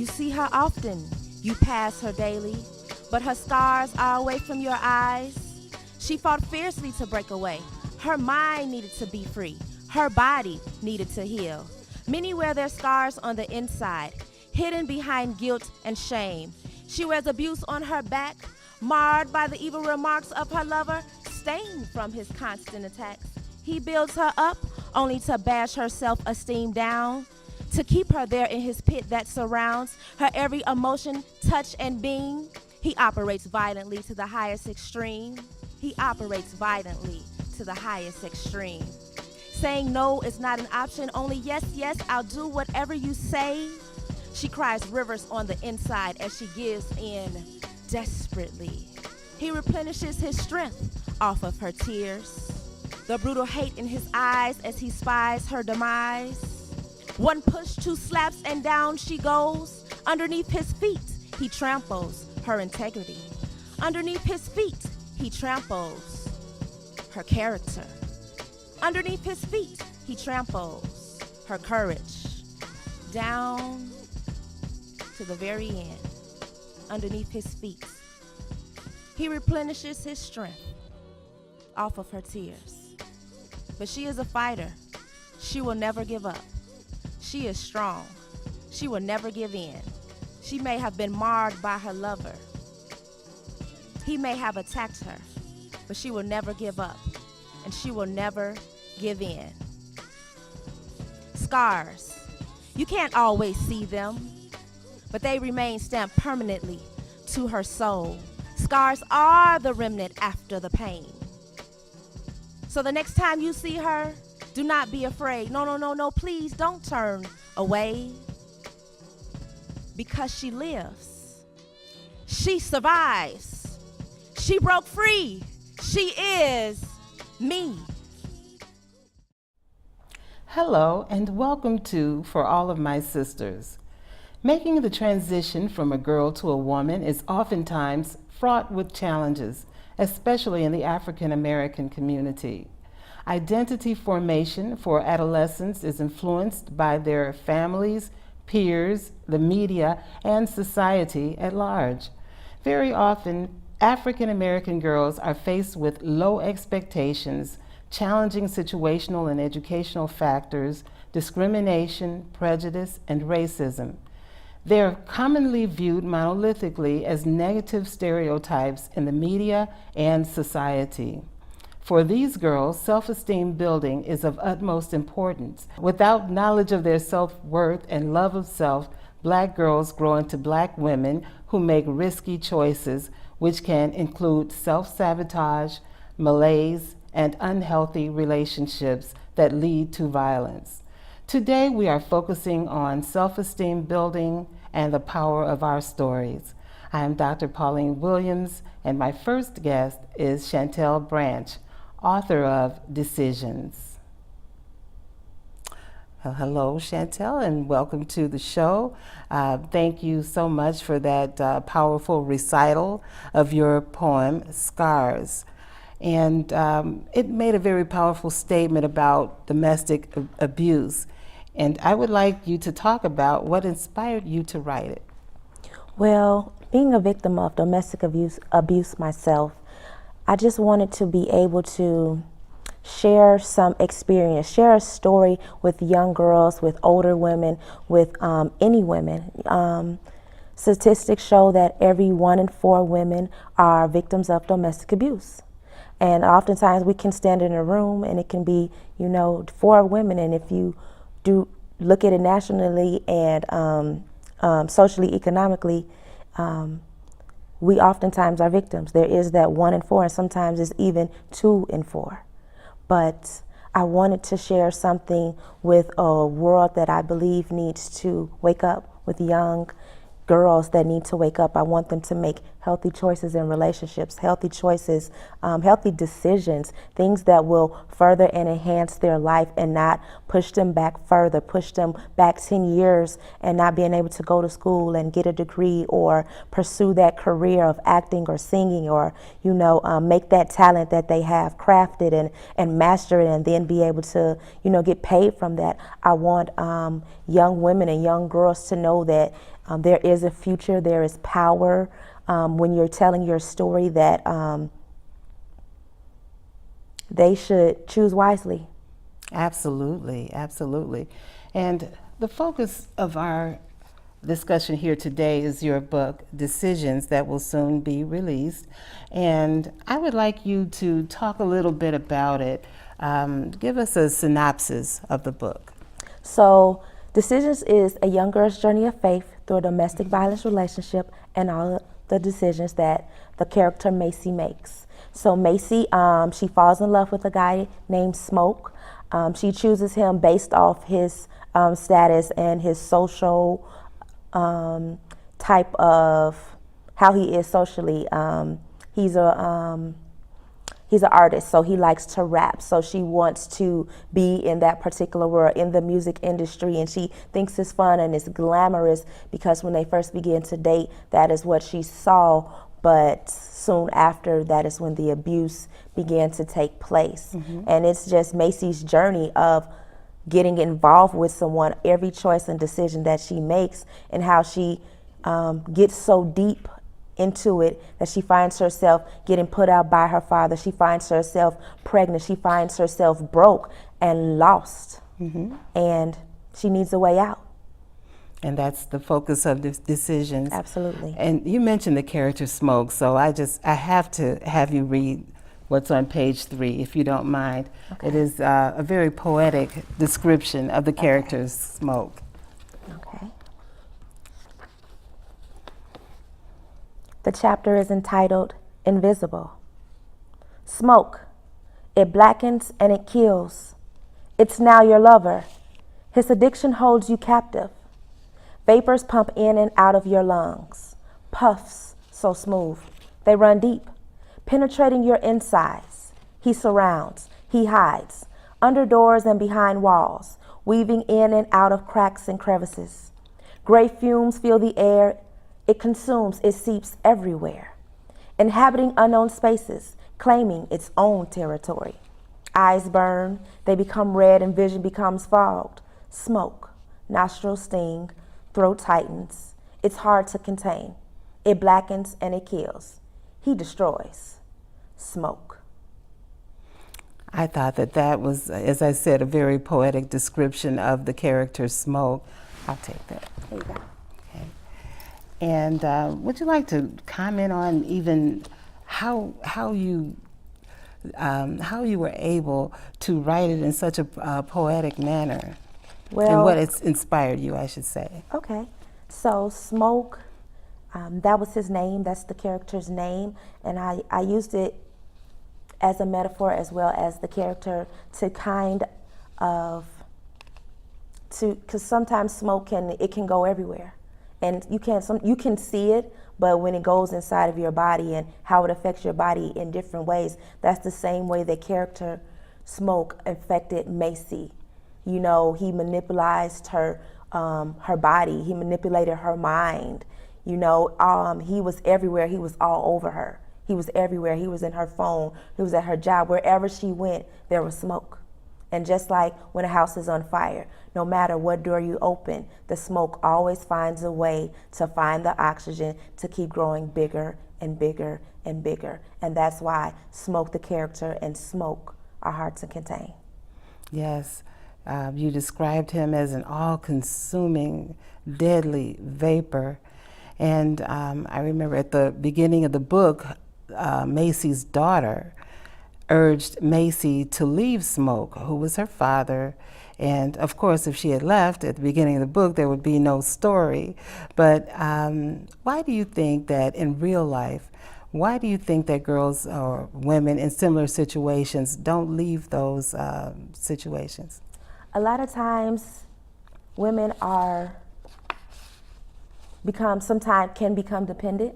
You see her often, you pass her daily, but her scars are away from your eyes. She fought fiercely to break away. Her mind needed to be free. Her body needed to heal. Many wear their scars on the inside, hidden behind guilt and shame. She wears abuse on her back, marred by the evil remarks of her lover, stained from his constant attacks. He builds her up, only to bash her self-esteem down, to keep her there in his pit that surrounds her every emotion, touch, and being. He operates violently to the highest extreme. He operates violently to the highest extreme. Saying no is not an option, only yes, yes, I'll do whatever you say. She cries rivers on the inside as she gives in desperately. He replenishes his strength off of her tears. The brutal hate in his eyes as he spies her demise. One push, two slaps, and down she goes. Underneath his feet, he tramples her integrity. Underneath his feet, he tramples her character. Underneath his feet, he tramples her courage. Down to the very end, underneath his feet, he replenishes his strength off of her tears. But she is a fighter. She will never give up. She is strong. She will never give in. She may have been marred by her lover. He may have attacked her, but she will never give up, and she will never give in. Scars. You can't always see them, but they remain stamped permanently to her soul. Scars are the remnant after the pain. So the next time you see her, do not be afraid. No, please don't turn away. Because she lives. She survives. She broke free. She is me. Hello and welcome to For All of My Sisters. Making the transition from a girl to a woman is oftentimes fraught with challenges, especially in the African American community. Identity formation for adolescents is influenced by their families, peers, the media, and society at large. Very often, African American girls are faced with low expectations, challenging situational and educational factors, discrimination, prejudice, and racism. They are commonly viewed monolithically as negative stereotypes in the media and society. For these girls, self-esteem building is of utmost importance. Without knowledge of their self-worth and love of self, Black girls grow into Black women who make risky choices, which can include self-sabotage, malaise, and unhealthy relationships that lead to violence. Today, we are focusing on self-esteem building and the power of our stories. I am Dr. Pauline Williams, and my first guest is Chantel Branch, author of Decisions. Well, hello, Chantel, and welcome to the show. Thank you so much for that powerful recital of your poem, Scars. And it made a very powerful statement about domestic abuse. And I would like you to talk about what inspired you to write it. Well, being a victim of domestic abuse myself, I just wanted to be able to share some experience, share a story with young girls, with older women, with any women. Statistics show that every 1 in 4 women are victims of domestic abuse. And oftentimes we can stand in a room and it can be, 4 women, and if you do look at it nationally and socially, economically, we oftentimes are victims. There is that 1 in 4, and sometimes it's even 2 in 4. But I wanted to share something with a world that I believe needs to wake up, with young girls that need to wake up. I want them to make healthy choices in relationships, healthy choices, healthy decisions, things that will further and enhance their life and not push them back further, push them back 10 years and not being able to go to school and get a degree or pursue that career of acting or singing or, make that talent that they have, craft it and master it and then be able to, get paid from that. I want young women and young girls to know that There is a future, there is power when you're telling your story, that they should choose wisely. Absolutely, absolutely. And the focus of our discussion here today is your book, Decisions, that will soon be released. And I would like you to talk a little bit about it. Give us a synopsis of the book. So, Decisions is a young girl's journey of faith through a domestic violence relationship and all the decisions that the character Macy makes. So Macy, she falls in love with a guy named Smoke. She chooses him based off his status and his social type of how he is socially. He's an artist, so he likes to rap. So she wants to be in that particular world, in the music industry, and she thinks it's fun and it's glamorous because when they first begin to date, that is what she saw. But soon after, that is when the abuse began to take place. And it's just Macy's journey of getting involved with someone, every choice and decision that she makes, and how she gets so deep into it that she finds herself getting put out by her father. She finds herself pregnant. She finds herself broke and lost. And she needs a way out. And that's the focus of the Decisions. Absolutely. And you mentioned the character Smoke, so I have to have you read what's on page 3, if you don't mind. Okay. It is a very poetic description of the character Smoke. Okay. The chapter is entitled Invisible. Smoke. It blackens and it kills. It's now your lover. His addiction holds you captive. Vapors pump in and out of your lungs. Puffs so smooth. They run deep, penetrating your insides. He surrounds. He hides. Under doors and behind walls, weaving in and out of cracks and crevices. Gray fumes fill the air. It consumes, it seeps everywhere, inhabiting unknown spaces, claiming its own territory. Eyes burn, they become red and vision becomes fogged. Smoke, nostrils sting, throat tightens. It's hard to contain. It blackens and it kills. He destroys. Smoke. I thought that was, as I said, a very poetic description of the character Smoke. I'll take that. There you go. And would you like to comment on even how you were able to write it in such a poetic manner, and what it's inspired you, I should say? Okay, so Smoke, that was his name. That's the character's name, and I used it as a metaphor as well as the character to kind of because sometimes smoke can go everywhere. And you can see it, but when it goes inside of your body and how it affects your body in different ways, that's the same way the character Smoke affected Macy. You know, he manipulated her body. He manipulated her mind. You know, he was everywhere. He was all over her. He was everywhere. He was in her phone. He was at her job. Wherever she went, there was smoke. And just like when a house is on fire, no matter what door you open, the smoke always finds a way to find the oxygen to keep growing bigger and bigger and bigger. And that's why Smoke the character and Smoke are hard to contain. Yes, you described him as an all-consuming, deadly vapor. And I remember at the beginning of the book, Macy's daughter urged Macy to leave Smoke, who was her father. And of course, if she had left at the beginning of the book, there would be no story. But why do you think that in real life, why do you think that girls or women in similar situations don't leave those situations? A lot of times, women can become dependent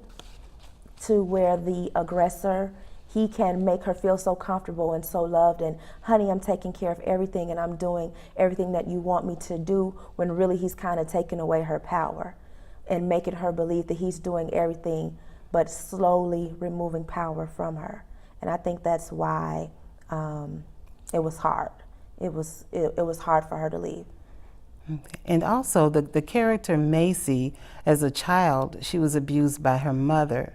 to where the aggressor, he can make her feel so comfortable and so loved, and honey, I'm taking care of everything and I'm doing everything that you want me to do, when really he's kind of taking away her power and making her believe that he's doing everything, but slowly removing power from her. And I think that's why it was hard. It was hard for her to leave. And also, the character Macy, as a child, she was abused by her mother,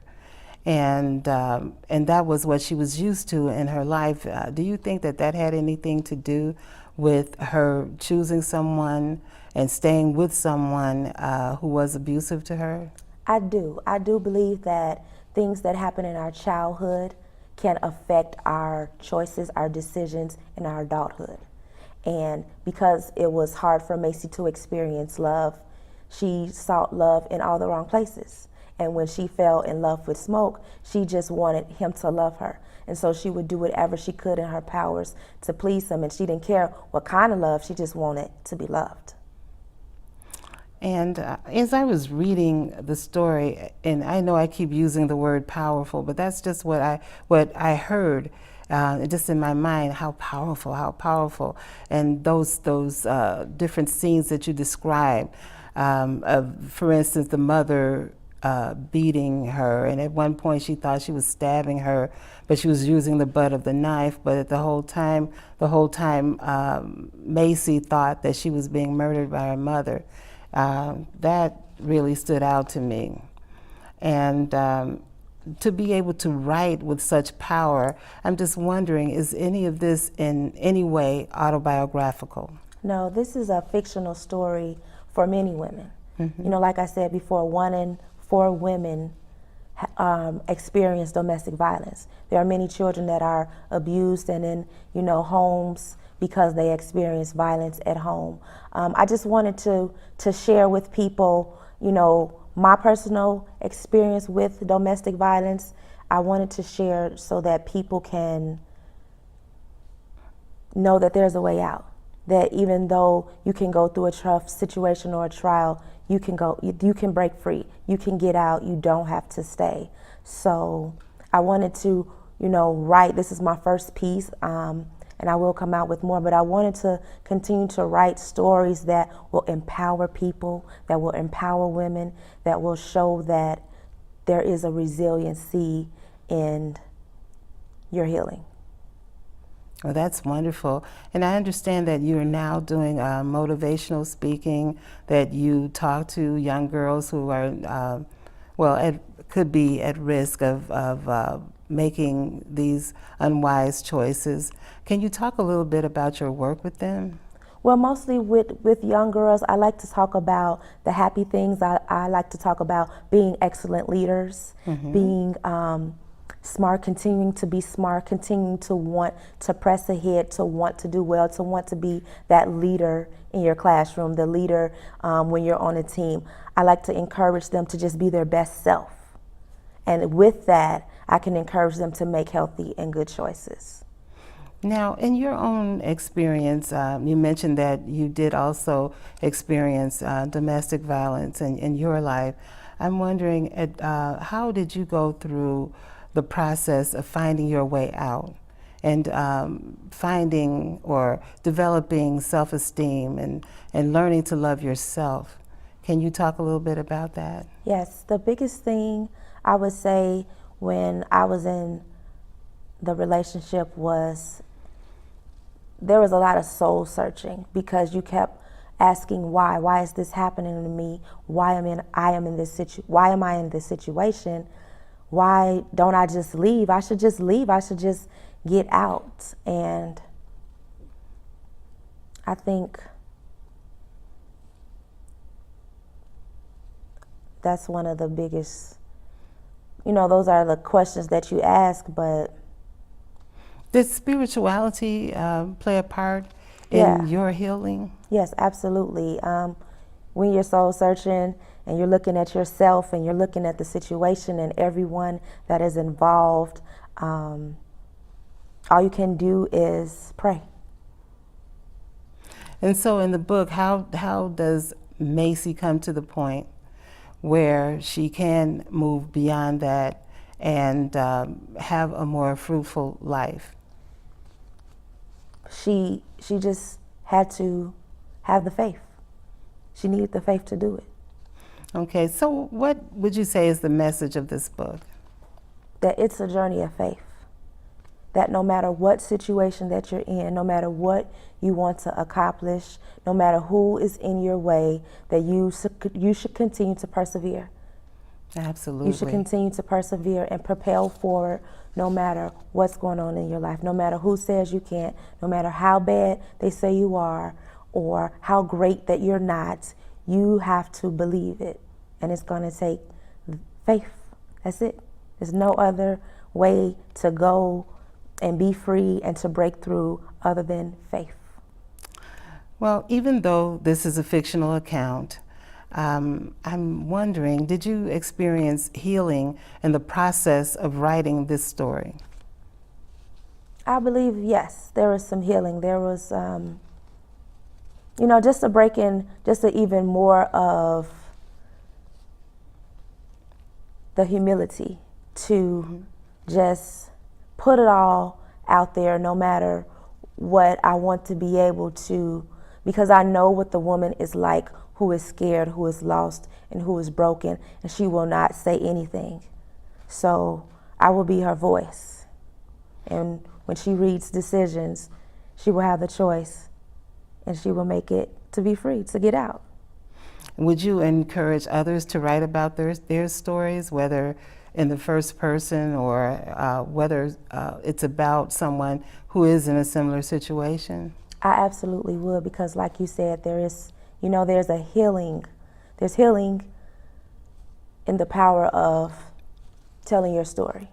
and that was what she was used to in her life. Do you think that that had anything to do with her choosing someone and staying with someone who was abusive to her? I do. I do believe that things that happen in our childhood can affect our choices, our decisions in our adulthood. And because it was hard for Macy to experience love, she sought love in all the wrong places. And when she fell in love with Smoke, she just wanted him to love her. And so she would do whatever she could in her powers to please him. And she didn't care what kind of love, she just wanted to be loved. And as I was reading the story, and I know I keep using the word powerful, but that's just what I heard, just in my mind. How powerful! And those different scenes that you described, for instance, the mother beating her, and at one point she thought she was stabbing her, but she was using the butt of the knife. But the whole time, Macy thought that she was being murdered by her mother. That really stood out to me. And to be able to write with such power, I'm just wondering, is any of this in any way autobiographical? No, this is a fictional story for many women. Mm-hmm. You know, like I said before, 1 in 4 women experience domestic violence. There are many children that are abused and in, homes because they experience violence at home. I just wanted to share with people, my personal experience with domestic violence. I wanted to share so that people can know that there's a way out. That even though you can go through a tough situation or a trial, you can break free. You can get out. You don't have to stay. So I wanted to, write. This is my first piece. And I will come out with more, but I wanted to continue to write stories that will empower people, that will empower women, that will show that there is a resiliency in your healing. Well, that's wonderful. And I understand that you're now doing motivational speaking, that you talk to young girls who are, could be at risk of making these unwise choices. Can you talk a little bit about your work with them? Well, mostly with young girls, I like to talk about the happy things. I like to talk about being excellent leaders, mm-hmm. being smart, continuing to be smart, continuing to want to press ahead, to want to do well, to want to be that leader in your classroom, the leader when you're on a team. I like to encourage them to just be their best self. And with that, I can encourage them to make healthy and good choices. Now, in your own experience, you mentioned that you did also experience domestic violence in your life. I'm wondering, how did you go through the process of finding your way out and finding or developing self-esteem and learning to love yourself? Can you talk a little bit about that? Yes, the biggest thing I would say when I was in the relationship was there was a lot of soul searching, because you kept asking why. Why is this happening to me? Why am I in this situation? Why don't I just leave? I should just leave. I should just get out. And I think that's one of the biggest, those are the questions that you ask, but. Did spirituality play a part in your healing? Yes, absolutely. When you're soul searching and you're looking at yourself and you're looking at the situation and everyone that is involved, all you can do is pray. And so in the book, how does Macy come to the point where she can move beyond that and have a more fruitful life? She just had to have the faith. She needed the faith to do it. Okay, so what would you say is the message of this book? That it's a journey of faith. that no matter what situation that you're in, no matter what you want to accomplish, no matter who is in your way, that you should continue to persevere. Absolutely. You should continue to persevere and propel forward no matter what's going on in your life, no matter who says you can't, no matter how bad they say you are or how great that you're not. You have to believe it, and it's going to take faith. That's it. There's no other way to go and be free and to break through other than faith. Well, even though this is a fictional account, I'm wondering, did you experience healing in the process of writing this story? I believe, yes, there was some healing. There was, just to break in, just to even more of the humility to just put it all out there, no matter what. I want to be able to, because I know what the woman is like who is scared, who is lost, and who is broken, and she will not say anything. So I will be her voice. And when she reads decisions, she will have the choice, and she will make it to be free, to get out. Would you encourage others to write about their stories, whether in the first person or whether it's about someone who is in a similar situation? I absolutely would, because like you said, there's a healing. There's healing in the power of telling your story.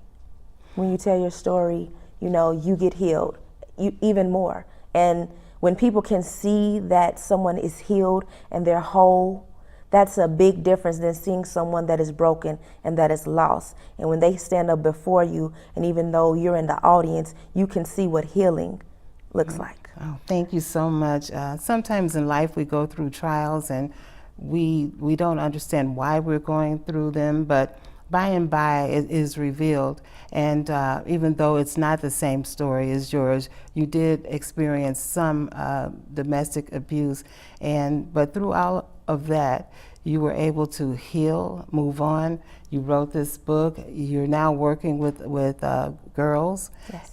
When you tell your story, you get healed even more. And when people can see that someone is healed and they're whole, that's a big difference than seeing someone that is broken and that is lost. And when they stand up before you, and even though you're in the audience, you can see what healing looks like. Oh, thank you so much. Sometimes in life we go through trials and we don't understand why we're going through them, but by and by it is revealed. And even though it's not the same story as yours, you did experience some domestic abuse, but through all of that, you were able to heal, move on. You wrote this book. You're now working with girls. Yes.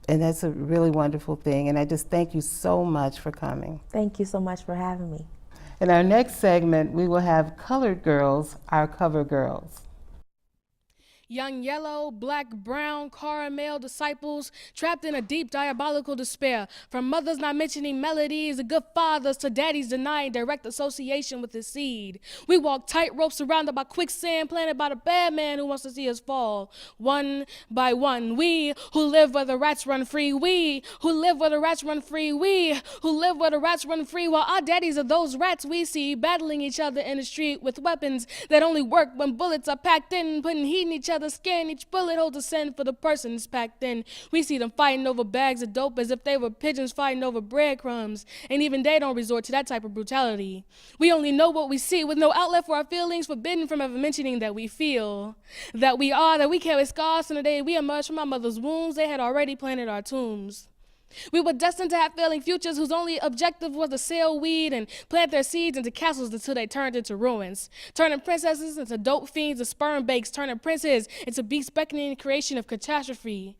And that's a really wonderful thing. And I just thank you so much for coming. Thank you so much for having me. In our next segment, we will have Colored Girls, our cover girls. Young yellow, black, brown, caramel disciples trapped in a deep diabolical despair. From mothers not mentioning melodies, the good fathers to daddies denying direct association with his seed. We walk tightrope surrounded by quicksand planted by the bad man who wants to see us fall. One by one, we who live where the rats run free. We who live where the rats run free. We who live where the rats run free. While our daddies are those rats we see battling each other in the street with weapons that only work when bullets are packed in, putting heat in each other's skin. Each bullet holds a sin for the persons packed in. We see them fighting over bags of dope as if they were pigeons fighting over breadcrumbs. And even they don't resort to that type of brutality. We only know what we see, with no outlet for our feelings, forbidden from ever mentioning that we feel, that we are, that we carry scars from the day we emerged from our mother's wombs. They had already planted our tombs. We were destined to have failing futures whose only objective was to sell weed and plant their seeds into castles until they turned into ruins, turning princesses into dope fiends and sperm bakes, turning princes into beast beckoning creation of catastrophe.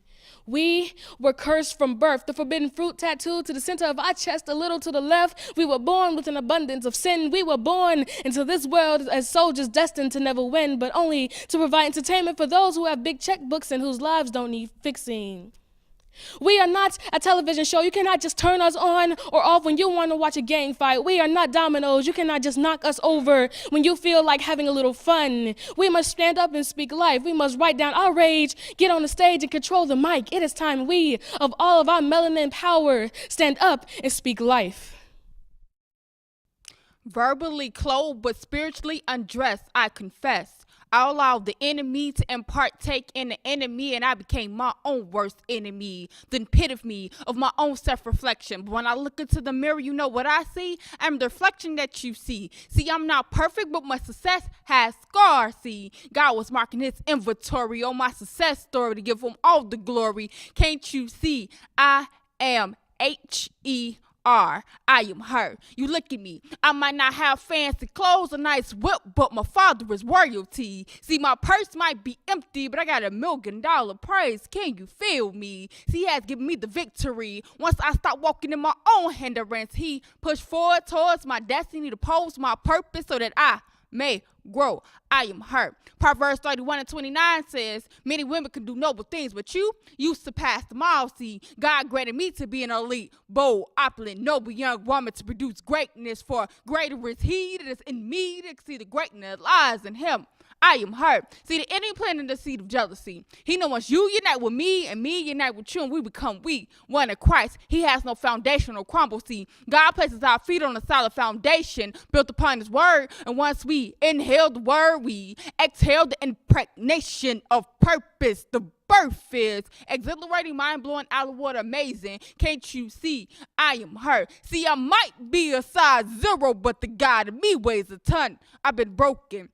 We were cursed from birth, the forbidden fruit tattooed to the center of our chest, a little to the left. We were born with an abundance of sin. We were born into this world as soldiers destined to never win, but only to provide entertainment for those who have big checkbooks and whose lives don't need fixing. We are not a television show. You cannot just turn us on or off when you want to watch a gang fight. We are not dominoes. You cannot just knock us over when you feel like having a little fun. We must stand up and speak life. We must write down our rage, get on the stage and control the mic. It is time we, of all of our melanin power, stand up and speak life. Verbally clothed but spiritually undressed, I confess. I allowed the enemy to partake in the enemy, and I became my own worst enemy. Then pit of me, of my own self-reflection. But when I look into the mirror, you know what I see? I'm the reflection that you see. See, I'm not perfect, but my success has scars. See, God was marking his inventory on my success story to give him all the glory. Can't you see? I am H-E are. I am her. You look at me. I might not have fancy clothes, a nice whip, but my father is royalty. See, my purse might be empty, but I got $1 million praise. Can you feel me? See, he has given me the victory. Once I stop walking in my own hindrance, he pushed forward towards my destiny to pose my purpose so that I may grow. I am her. Proverbs 31:29 says, many women can do noble things, but you surpass them all. See, God granted me to be an elite, bold, opulent, noble young woman to produce greatness, for greater is he that is in me to see the greatness that lies in him. I am her. See, the enemy planted the seed of jealousy. He knows once you unite with me and me unite with you and we become one in Christ, he has no foundation or crumble. See, God places our feet on a solid foundation built upon his word. And once we inhale the word, we exhale the impregnation of purpose. The birth is exhilarating, mind-blowing, out of water, amazing. Can't you see? I am her. See, I might be a size 0, but the God in me weighs a ton. I've been broken,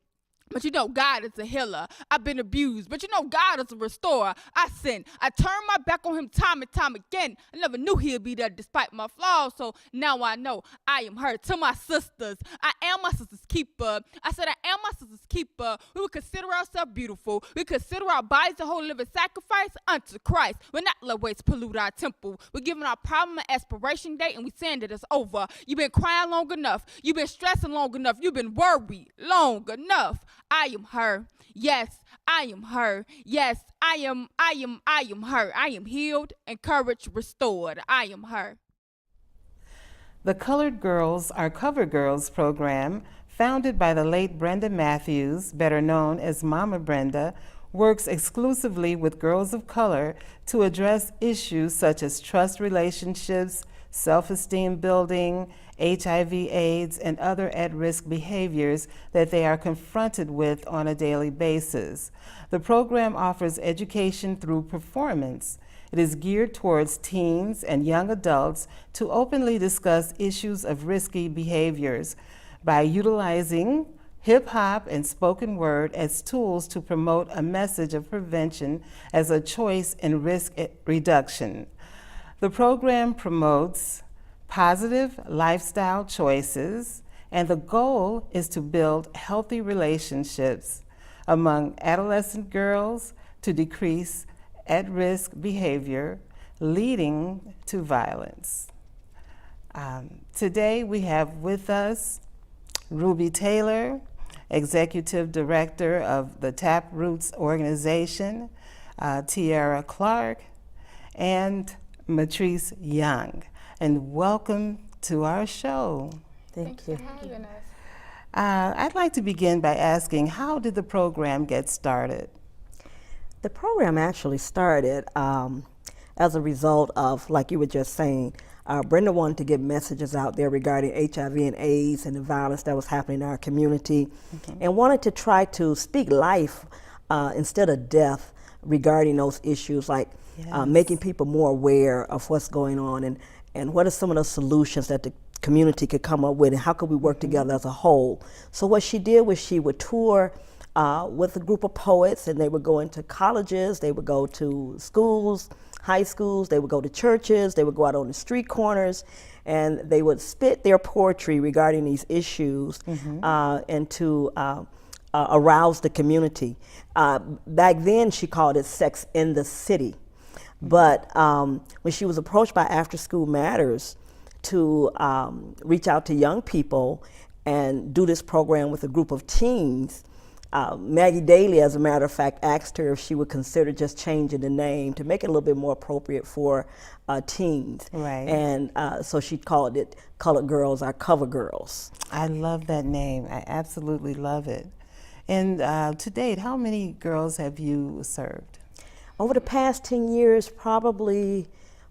but you know God is a healer. I've been abused, but you know God is a restorer. I sin. I turn my back on him time and time again. I never knew he'd be there despite my flaws, so now I know I am her. To my sisters, I am my sister's keeper. I said I am my sister's keeper. We would consider ourselves beautiful. We consider our bodies a holy living sacrifice unto Christ. We're not let waste pollute our temple. We're giving our problem an expiration date and we saying that it's over. You've been crying long enough. You've been stressing long enough. You've been worried long enough. I am her. Yes, I am her. Yes, I am her. I am healed, encouraged, restored. I am her. The Colored Girls Are Cover Girls program, founded by the late Brenda Matthews, better known as Mama Brenda, works exclusively with girls of color to address issues such as trust relationships, self-esteem building, HIV/AIDS, and other at-risk behaviors that they are confronted with on a daily basis. The program offers education through performance. It is geared towards teens and young adults to openly discuss issues of risky behaviors by utilizing hip-hop and spoken word as tools to promote a message of prevention as a choice in risk reduction. The program promotes positive lifestyle choices, and the goal is to build healthy relationships among adolescent girls to decrease at-risk behavior leading to violence. Today we have with us Ruby Taylor, Executive Director of the Taproots organization, Tiara Clark, and Matrice Young. And welcome to our show. Thank you. I'd like to begin by asking, how did the program get started? The program actually started as a result of, like you were just saying, Brenda wanted to get messages out there regarding HIV and AIDS and the violence that was happening in our community, and wanted to try to speak life instead of death regarding those issues, like making people more aware of what's going on and what are some of the solutions that the community could come up with and how could we work together as a whole. So what she did was she would tour with a group of poets, and they would go into colleges, they would go to schools, high schools, they would go to churches, they would go out on the street corners, and they would spit their poetry regarding these issues and to arouse the community. Back then she called it Sex in the City. But when she was approached by After School Matters to reach out to young people and do this program with a group of teens, Maggie Daly, as a matter of fact, asked her if she would consider just changing the name to make it a little bit more appropriate for teens. Right. And so she called it Colored Girls Are Cover Girls. I love that name. I absolutely love it. And to date, how many girls have you served? Over the past 10 years, probably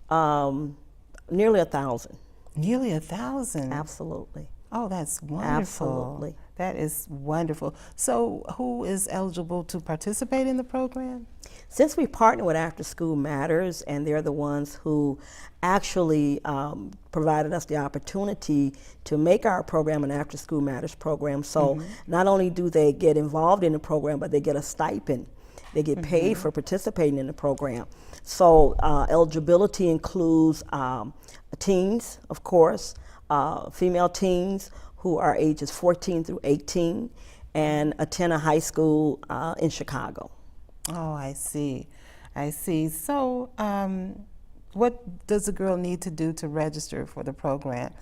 nearly 1,000. Nearly 1,000? Absolutely. Oh, that's wonderful. Absolutely. That is wonderful. So who is eligible to participate in the program? Since we partner with After School Matters, and they're the ones who actually provided us the opportunity to make our program an After School Matters program, so not only do they get involved in the program, but they get a stipend. They get paid for participating in the program. So eligibility includes teens, of course, female teens who are ages 14 through 18 and attend a high school in Chicago. Oh, I see. I see. So what does a girl need to do to register for the program?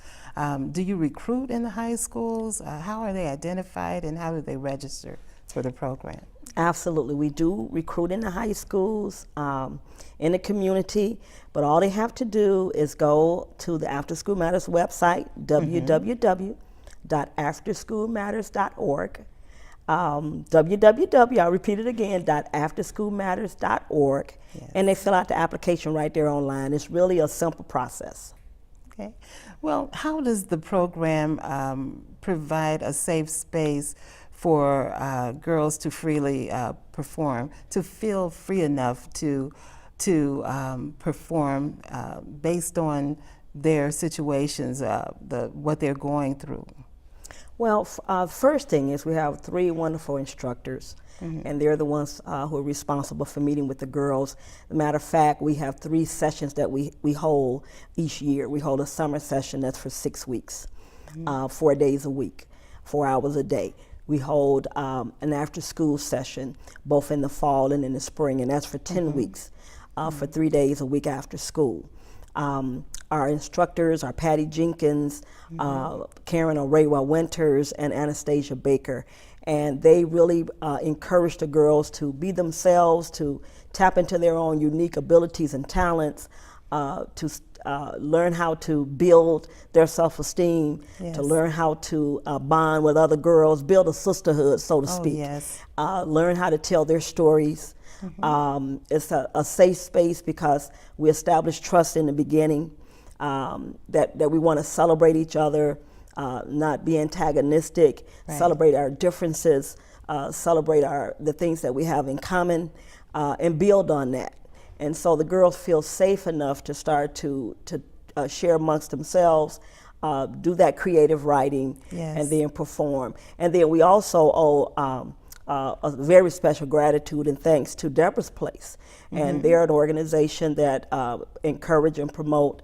Do you recruit in the high schools? How are they identified and how do they register for the program? Absolutely. We do recruit in the high schools, in the community, but all they have to do is go to the After School Matters website, www.afterschoolmatters.org. www, I'll repeat it again, .afterschoolmatters.org, Yes. and they fill out the application right there online. It's really a simple process. Okay. Well, how does the program provide a safe space for girls to freely perform, to feel free enough to perform based on their situations, what they're going through? Well, first thing is we have 3 wonderful instructors, and they're the ones who are responsible for meeting with the girls. As a matter of fact, we have 3 sessions that we hold each year. We hold a summer session that's for 6 weeks, 4 days a week, 4 hours a day. We hold an after-school session both in the fall and in the spring, and that's for 10 weeks, for 3 days a week after school. Our instructors are Patty Jenkins, Karen O'Reilly Winters, and Anastasia Baker. And they really encourage the girls to be themselves, to tap into their own unique abilities and talents, to learn how to build their self-esteem, Yes. to learn how to bond with other girls, build a sisterhood, so to speak. Yes. Learn how to tell their stories. It's a safe space because we establish trust in the beginning, that we want to celebrate each other, not be antagonistic, Right. celebrate our differences, celebrate the things that we have in common, and build on that. And so the girls feel safe enough to start to share amongst themselves, do that creative writing, Yes. and then perform. And then we also owe a very special gratitude and thanks to Deborah's Place. And they're an organization that encourage and promote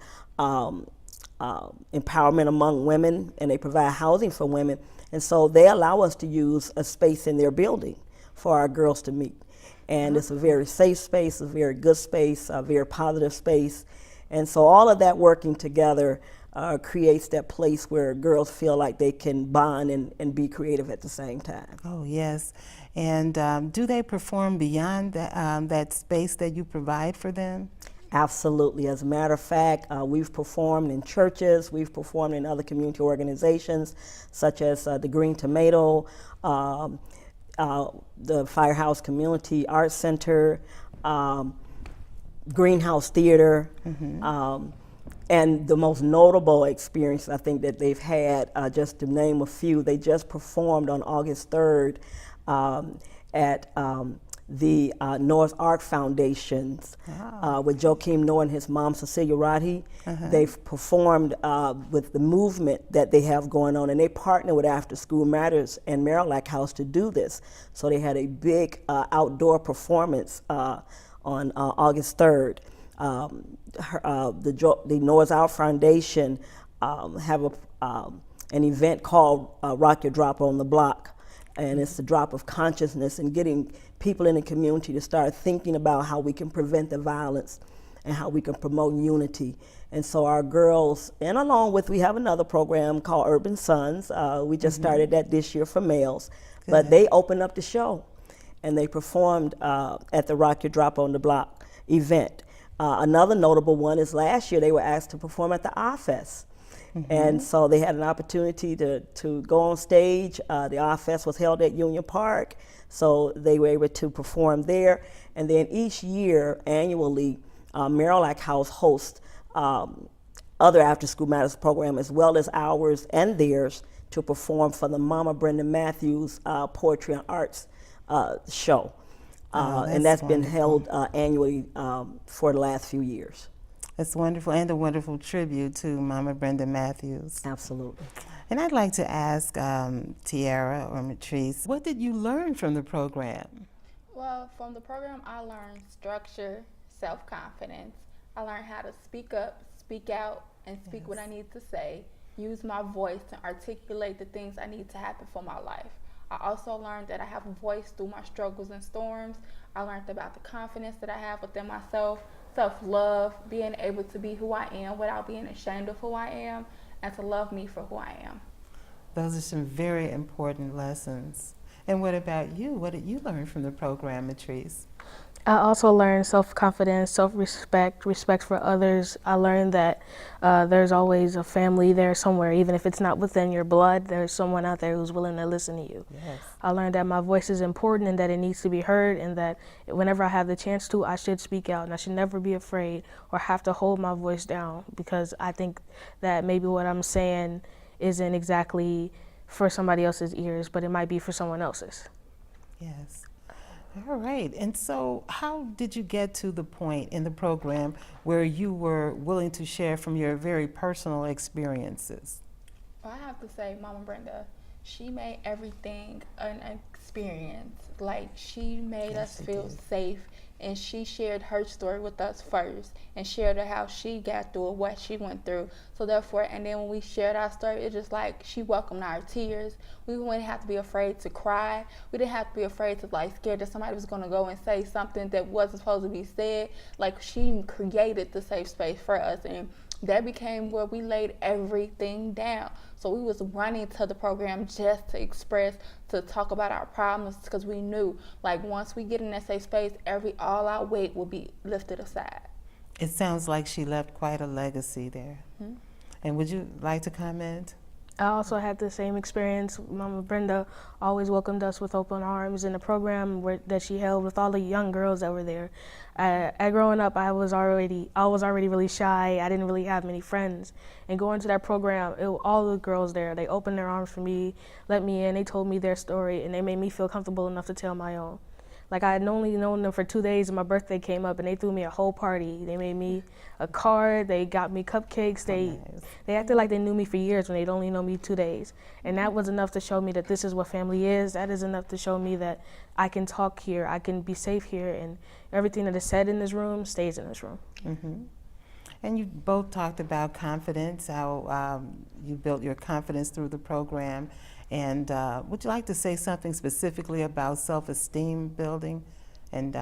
empowerment among women, and they provide housing for women. And so they allow us to use a space in their building for our girls to meet. And it's a very safe space, a very good space, a very positive space. And so all of that working together creates that place where girls feel like they can bond and be creative at the same time. Oh, yes. And do they perform beyond that space that you provide for them? Absolutely. As a matter of fact, we've performed in churches, we've performed in other community organizations such as the Green Tomato, the Firehouse Community Arts Center, Greenhouse Theater, and the most notable experience I think that they've had, just to name a few, they just performed on August 3rd at the Noah's Ark Foundations with Joakim Noah and his mom, Cecilia Roddy. They've performed with the movement that they have going on, and they partner with After School Matters and Marillac House to do this. So they had a big outdoor performance on August 3rd. The Noah's Ark Foundation have an event called Rock Your Drop on the Block. And it's the drop of consciousness and getting people in the community to start thinking about how we can prevent the violence and how we can promote unity. And so our girls, and along with, we have another program called Urban Sons. We just started that this year for males. But they opened up the show and they performed at the Rock Your Drop on the Block event. Another notable one is last year they were asked to perform at the OFFest. And so they had an opportunity to go on stage. The OFFest was held at Union Park, so they were able to perform there. And then each year, annually, Marillac House hosts other After School Matters program as well as ours and theirs to perform for the Mama Brenda Matthews Poetry and Arts show. And that's been held annually for the last few years. It's wonderful, and a wonderful tribute to Mama Brenda Matthews. Absolutely. And I'd like to ask Tiara or Matrice, what did you learn from the program? Well, from the program, I learned structure, self confidence. I learned how to speak up, speak out, and speak what I need to say. Use my voice to articulate the things I need to happen for my life. I also learned that I have a voice through my struggles and storms. I learned about the confidence that I have within myself, self love, being able to be who I am without being ashamed of who I am, and to love me for who I am. Those are some very important lessons. And what about you? What did you learn from the program, Matrice? I also learned self-confidence, self-respect, respect for others. I learned that there's always a family there somewhere, even if it's not within your blood, there's someone out there who's willing to listen to you. Yes. I learned that my voice is important and that it needs to be heard, and that whenever I have the chance to, I should speak out, and I should never be afraid or have to hold my voice down, because I think that maybe what I'm saying isn't exactly for somebody else's ears, but it might be for someone else's. Yes. All right. And so how did you get to the point in the program where you were willing to share from your very personal experiences? Well, I have to say, Mama Brenda, she made everything an experience. Like, she made Yes, us she feel did. safe, and she shared her story with us first and shared how she got through it, what she went through. So therefore, and then when we shared our story, it's just like she welcomed our tears. We wouldn't have to be afraid to cry. We didn't have to be afraid to, like, scared that somebody was going to go and say something that wasn't supposed to be said. Like, she created the safe space for us, and that became where we laid everything down. So we was running to the program just to express, to talk about our problems, because we knew, like, once we get in that safe space, all our weight will be lifted aside. It sounds like she left quite a legacy there. Mhm. And would you like to comment? I also had the same experience. Mama Brenda always welcomed us with open arms in the program that she held with all the young girls that were there. Growing up, I was already really shy. I didn't really have many friends. And going to that program, all the girls there, they opened their arms for me, let me in, they told me their story, and they made me feel comfortable enough to tell my own. Like, I had only known them for 2 days, and my birthday came up, and they threw me a whole party. They made me a card. They got me cupcakes. Nice. They acted like they knew me for years when they'd only known me 2 days. And that was enough to show me that this is what family is. That is enough to show me that I can talk here, I can be safe here, and everything that is said in this room stays in this room. Mm-hmm. And you both talked about confidence, how you built your confidence through the program. And would you like to say something specifically about self-esteem building and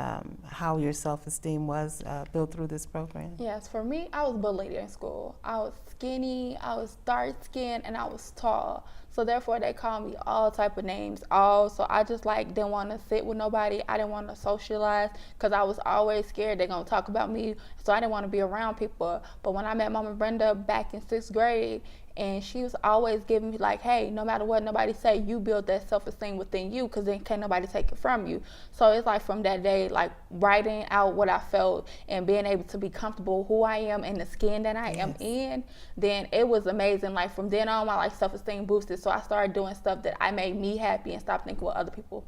how your self-esteem was built through this program? Yes, for me, I was bullied in school. I was skinny, I was dark-skinned, and I was tall. So therefore, they called me all type of names. So I just, like, didn't want to sit with nobody. I didn't want to socialize because I was always scared they're going to talk about me. So I didn't want to be around people. But when I met Mama Brenda back in 6th grade, and she was always giving me, like, hey, no matter what nobody say, you build that self-esteem within you, because then can't nobody take it from you. So it's like from that day, like, writing out what I felt and being able to be comfortable who I am and the skin that I am in, then it was amazing. Like, from then on, my, like, self-esteem boosted. So I started doing stuff that I made me happy and stopped thinking with other people.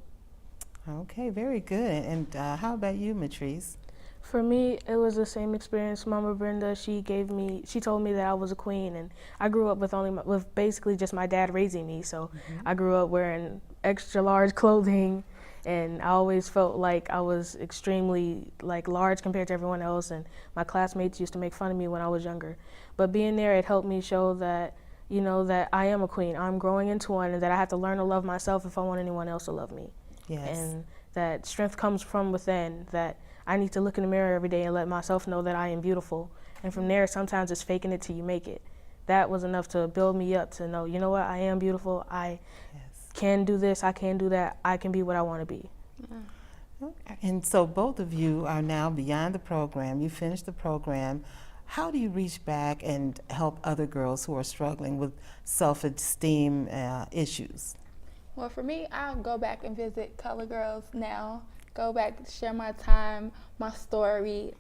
Okay, very good. And how about you, Matrice? For me, it was the same experience. Mama Brenda, she told me that I was a queen, and I grew up with basically just my dad raising me. So I grew up wearing extra large clothing, and I always felt like I was extremely, like, large compared to everyone else, and my classmates used to make fun of me when I was younger. But being there, it helped me show that, you know, that I am a queen. I'm growing into one, and that I have to learn to love myself if I want anyone else to love me. Yes. And that strength comes from within, that I need to look in the mirror every day and let myself know that I am beautiful. And from there, sometimes it's faking it till you make it. That was enough to build me up to know, you know what, I am beautiful. I can do this, I can do that. I can be what I want to be. Okay. And so both of you are now beyond the program. You finished the program. How do you reach back and help other girls who are struggling with self-esteem issues? Well, for me, I'll go back and visit Color Girls now. Go back, share my time, my story.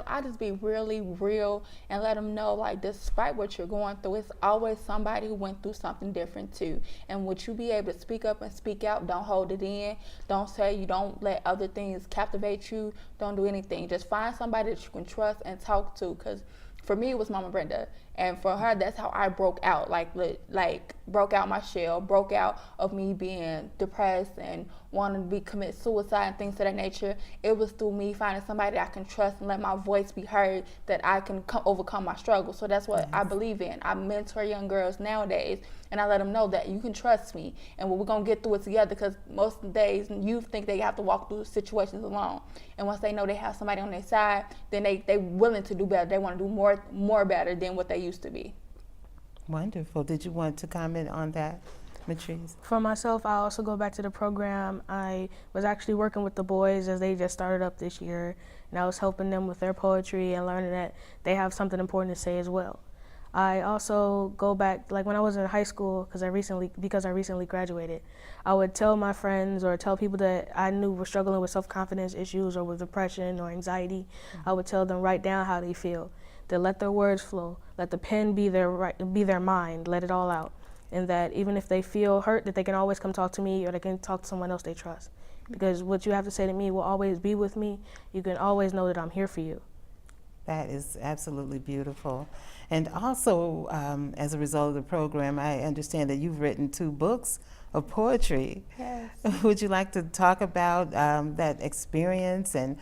I just be really real and let them know, like, despite what you're going through, it's always somebody who went through something different too. And would you be able to speak up and speak out? Don't hold it in. Don't say you don't let other things captivate you. Don't do anything. Just find somebody that you can trust and talk to, because For me, it was Mama Brenda, and for her, that's how I broke out, like broke out my shell, broke out of me being depressed and wanting to commit suicide and things of that nature. It was through me finding somebody that I can trust and let my voice be heard, that I can overcome my struggle. So that's what I believe in. I mentor young girls nowadays, and I let them know that you can trust me, and we're gonna get through it together. Because most of the days, youth think they have to walk through situations alone, and once they know they have somebody on their side, then they willing to do better. They want to do more better than what they used to be. Wonderful. Did you want to comment on that, Matrice? For myself, I also go back to the program. I was actually working with the boys as they just started up this year, and I was helping them with their poetry and learning that they have something important to say as well. I also go back, like when I was in high school, because I recently graduated, I would tell my friends or tell people that I knew were struggling with self-confidence issues or with depression or anxiety. I would tell them, write down how they feel, to let their words flow, let the pen be their mind, let it all out. And that even if they feel hurt, that they can always come talk to me, or they can talk to someone else they trust. Because what you have to say to me will always be with me. You can always know that I'm here for you. That is absolutely beautiful. And also, as a result of the program, I understand that you've written 2 books of poetry. Yes. Would you like to talk about that experience and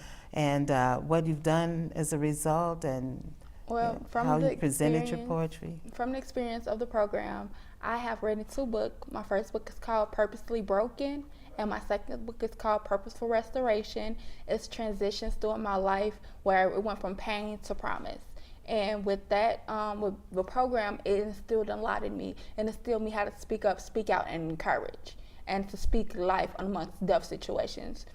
what you've done as a result, and From how the you presented your poetry? From the experience of the program, I have written 2 books. My first book is called Purposely Broken, and my second book is called Purposeful Restoration. It's transitions through my life where it went from pain to promise. And with that, with the program, it instilled a lot in me. It instilled me how to speak up, speak out, and encourage, and to speak life amongst death situations.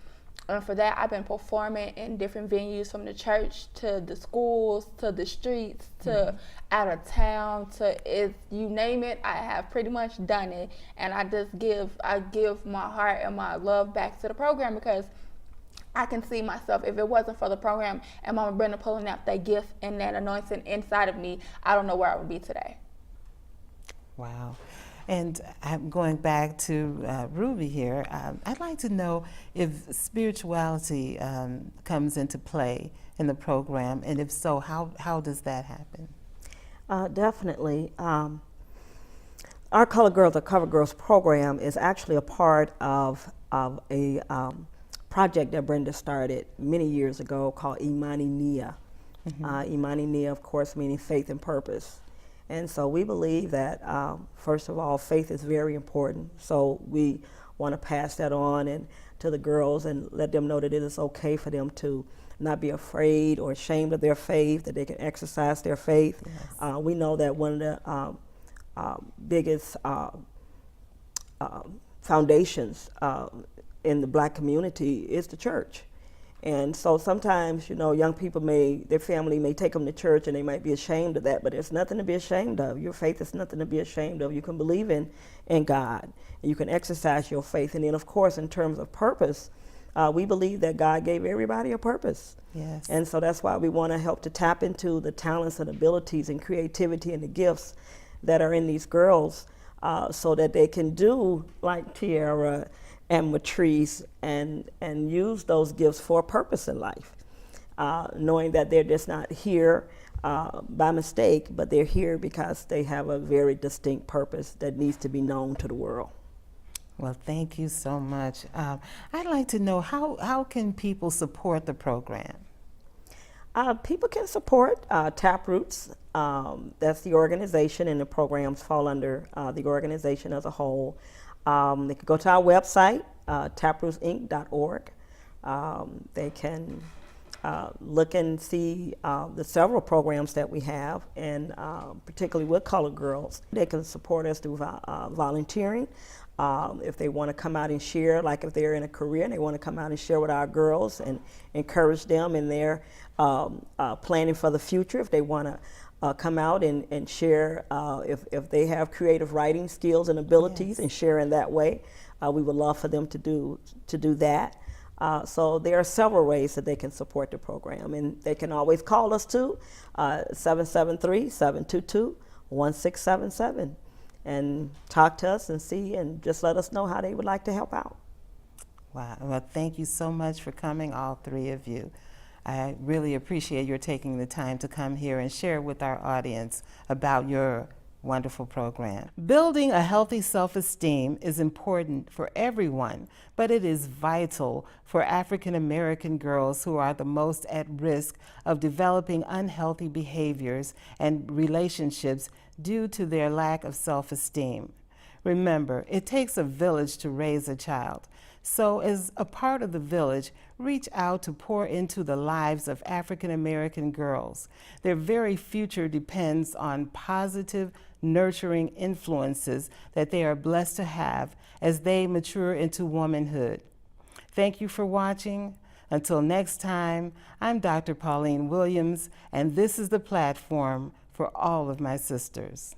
And for that, I've been performing in different venues, from the church to the schools to the streets to out of town to you name it, I have pretty much done it. And I give my heart and my love back to the program, because I can see myself, if it wasn't for the program and Mama Brenda pulling out that gift and that anointing inside of me, I don't know where I would be today. Wow. And I'm going back to Ruby here. I'd like to know if spirituality comes into play in the program, and if so, how does that happen? Definitely. Our Color Girls or Cover Girls program is actually a part of a project that Brenda started many years ago called Imani Nia. Imani Nia, of course, meaning faith and purpose. And so we believe that, first of all, faith is very important. So we want to pass that on and to the girls and let them know that it is okay for them to not be afraid or ashamed of their faith, that they can exercise their faith. Yes. We know that one of the biggest foundations in the Black community is the church. And so sometimes, young people their family may take them to church and they might be ashamed of that, but there's nothing to be ashamed of. Your faith is nothing to be ashamed of. You can believe in God, and you can exercise your faith. And then, of course, in terms of purpose, we believe that God gave everybody a purpose. Yes. And so that's why we want to help to tap into the talents and abilities and creativity and the gifts that are in these girls, so that they can do like Tiara and Matrice and use those gifts for a purpose in life, knowing that they're just not here by mistake, but they're here because they have a very distinct purpose that needs to be known to the world. Well, thank you so much. I'd like to know, how can people support the program? People can support Taproots. That's the organization, and the programs fall under the organization as a whole. They can go to our website, taprootsinc.org. They can look and see the several programs that we have, and particularly with Colored Girls. They can support us through volunteering. If they want to come out and share, like if they're in a career and they want to come out and share with our girls and encourage them in their planning for the future, if they want to come out and share, if they have creative writing skills and abilities, yes, and share in that way, we would love for them to do that. So there are several ways that they can support the program, and they can always call us too, 773-722-1677, and talk to us and see, and just let us know how they would like to help out. Wow. Well, thank you so much for coming, all 3 of you. I really appreciate your taking the time to come here and share with our audience about your wonderful program. Building a healthy self-esteem is important for everyone, but it is vital for African American girls who are the most at risk of developing unhealthy behaviors and relationships due to their lack of self-esteem. Remember, it takes a village to raise a child. So as a part of the village, reach out to pour into the lives of African American girls. Their very future depends on positive, nurturing influences that they are blessed to have as they mature into womanhood. Thank you for watching. Until next time, I'm Dr. Pauline Williams, and this is the platform for all of my sisters.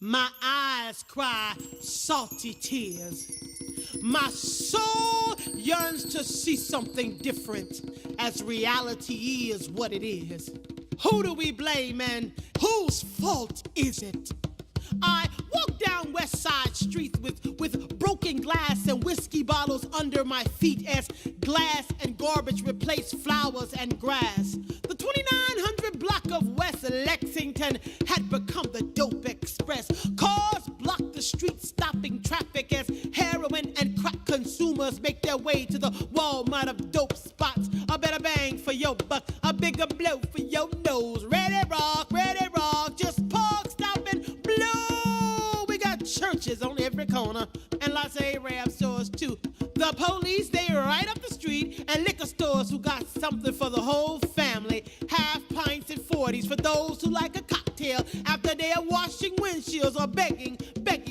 My eyes cry salty tears. My soul yearns to see something different, as reality is what it is. Who do we blame and whose fault is it? I walk down West Side Street with broken glass and whiskey bottles under my feet as glass and garbage replace flowers and grass. The 2900 block of West Lexington had become the dope express. Cars block the street, stopping traffic as heroin and crack consumers make their way to the Walmart of dope spots. A better bang for your buck, a bigger blow for your nose. Ready rock, just park, stop and blow. We got churches on every corner and lots of Arab stores too. The police, they right up the street, and liquor stores who got something for the whole family. Half pints and 40s for those who like a cocktail after they are washing windshields or begging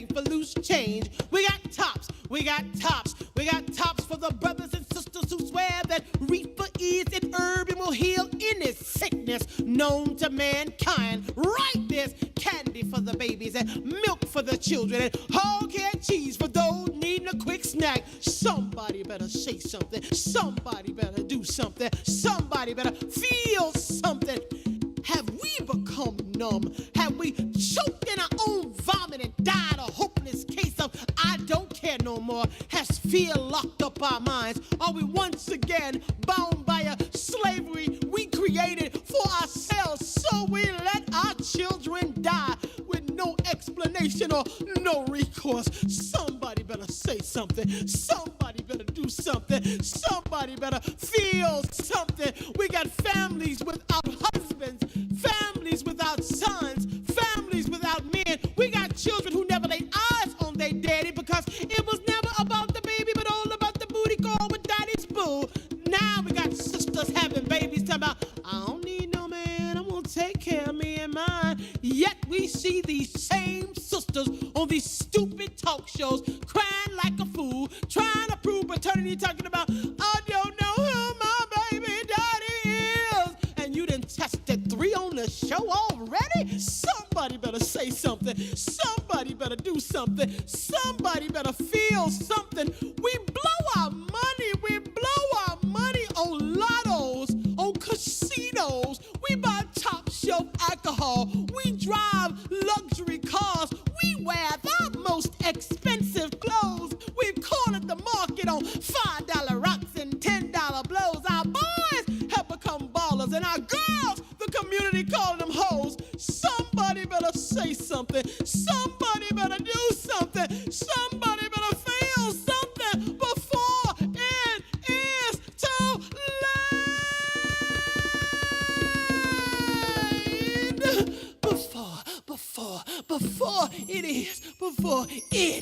for loose change. We got tops for the brothers and sisters who swear that reefer is an herb and will heal any sickness known to mankind. Right, there's candy for the babies and milk for the children and whole canned cheese for those needing a quick snack. Somebody better say something. Somebody better do something. Somebody better feel something. Have we become numb? Have we choked in our own vomit and died a hopeless case of I don't care no more? Has fear locked up our minds? Are we once again bound by a slavery we created for ourselves, so we let our children die with no explanation or no recourse? Somebody better say something. Somebody better do something. Somebody better feel something. We got families without husbands, families without sons, families without men. We got children who never laid eyes on their daddy because it was never about the baby but all about the booty call with daddy's boo. Now we got sisters having babies talking about, I don't need no man, I'm gonna take care of me and mine. Yet we see these same sisters on these stupid talk shows crying like a fool, trying to prove paternity, talking about, I don't know who my baby daddy is. And you done tested 3 on the show already? Somebody better say something. Somebody better do something. Somebody better feel something. We blow our money. We blow our money on lottos, on casinos. We buy top shelf alcohol. We drive luxury cars. We wear the most expensive clothes. We've cornered the market on $5 rocks and $10 blows. Our boys have become ballers, and our girls, the community calling them hoes. Somebody better say something. Somebody better do something. Somebody better feel something before it is too late. Before it is